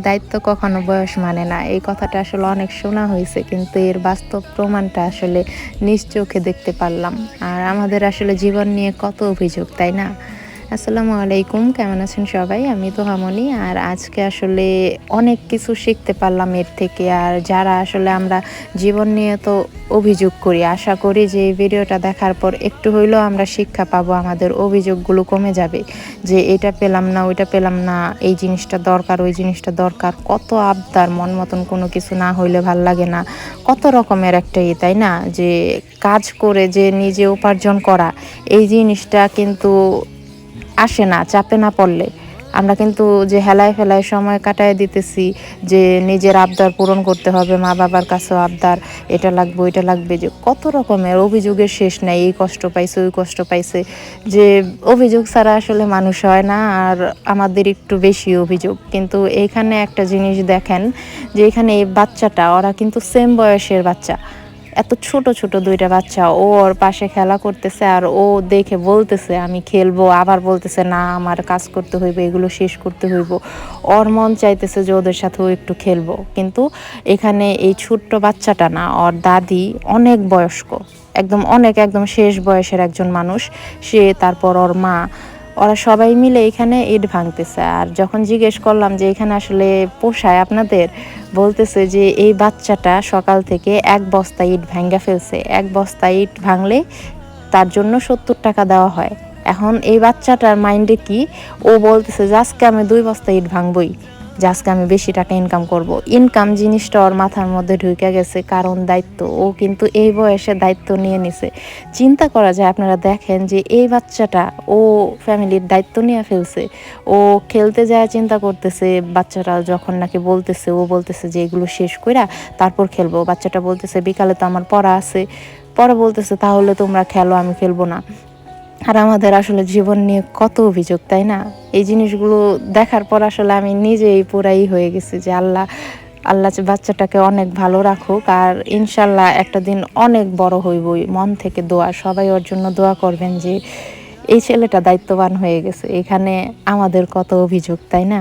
দায়িত্ব কখনো বয়স মানে না, এই কথাটা আসলে অনেক শোনা হয়েছে, কিন্তু এর বাস্তব প্রমাণটা আসলে নিজ চোখে দেখতে পারলাম। আর আমাদের আসলে জীবন নিয়ে কত অভিযোগ, তাই না? আসসালামু আলাইকুম, কেমন আছেন সবাই? আমি তো হামনি। আর আজকে আসলে অনেক কিছু শিখতে পারলাম এর থেকে। আর যারা আসলে আমরা জীবন নিয়ে তো অভিযোগ করি, আশা করি যে এই ভিডিওটা দেখার পর একটু হইলেও আমরা শিক্ষা পাবো, আমাদের অভিযোগগুলো কমে যাবে। যে এটা পেলাম না, ওইটা পেলাম না, এই জিনিসটা দরকার, ওই জিনিসটা দরকার, কত আবদার, মন মতন কোনো কিছু না হইলে ভাল লাগে না, কত রকমের একটা তাই না? যে কাজ করে যে নিজে উপার্জন করা, এই জিনিসটা কিন্তু আসে না চাপে না পড়লে। আমরা কিন্তু যে হেলায় ফেলায় সময় কাটায় দিতেছি, যে নিজের আবদার পূরণ করতে হবে, মা বাবার কাছেও আবদার, এটা লাগবে ওইটা লাগবে, যে কত রকমের অভিযোগের শেষ নাই। এই কষ্ট পাইছে, ওই কষ্ট পাইছে, যে অভিযোগ ছাড়া আসলে মানুষ হয় না। আর আমাদের একটু বেশি অভিযোগ। কিন্তু এইখানে একটা জিনিস দেখেন, যে এখানে এই বাচ্চাটা, ওরা কিন্তু সেম বয়সের বাচ্চা, এত ছোট ছোট দুইটা বাচ্চা, ও ওর পাশে খেলা করতেছে, আর ও দেখে বলতেছে আমি খেলবো, আবার বলতেছে না আমার কাজ করতে হইব, এগুলো শেষ করতে হইব। ওর মন চাইতেছে যে ওদের সাথেও একটু খেলবো, কিন্তু এখানে এই ছোট্ট বাচ্চাটা না, ওর দাদি অনেক বয়স্ক, একদম অনেক, একদম শেষ বয়সের একজন মানুষ, সে, তারপর ওর মা, ওরা সবাই মিলে এখানে ইট ভাঙতেছে। আর যখন জিজ্ঞেস করলাম যে এখানে আসলে পোষায় আপনাদের, বলতেছে যে এই বাচ্চাটা সকাল থেকে এক বস্তা ইট ভাঙ্গা ফেলছে, এক বস্তা ইট ভাঙলে তার জন্য 70 টাকা দেওয়া হয়। এখন এই বাচ্চাটার মাইন্ডে কি, ও বলতেছে যে আজকে আমি 2 বস্তা ইট ভাঙবই, যে আজকে আমি বেশি টাকা ইনকাম করব। ইনকাম জিনিসটা ওর মাথার মধ্যে ঢুকে গেছে, কারণ দায়িত্ব, ও কিন্তু এই বয়সে দায়িত্ব নিয়ে নিছে। চিন্তা করা যায়, আপনারা দেখেন যে এই বাচ্চাটা, ও ফ্যামিলির দায়িত্ব নিয়ে ফেলছে। ও খেলতে যায় চিন্তা করতেছে, বাচ্চারা যখন নাকি বলতেছে, ও বলতেছে যে এগুলো শেষ কইরা তারপর খেলবো, বাচ্চাটা বলতেছে বিকালে তো আমার পড়া আছে, পরে বলতেছে তাহলে তোমরা খেলো, আমি খেলবো না। আর আমাদের আসলে জীবন নিয়ে কত অভিযোগ, তাই না? এই জিনিসগুলো দেখার পর আসলে আমি নিজেই পুরাই হয়ে গেছি যে আল্লাহ, আল্লাহ বাচ্চাটাকে অনেক ভালো রাখুক। আর ইনশাল্লাহ একটা দিন অনেক বড় হইবই। মন থেকে দোয়া, সবাই ওর জন্য দোয়া করবেন যে এই ছেলেটা দায়িত্ববান হয়ে গেছে। এখানে আমাদের কত অভিযোগ, তাই না?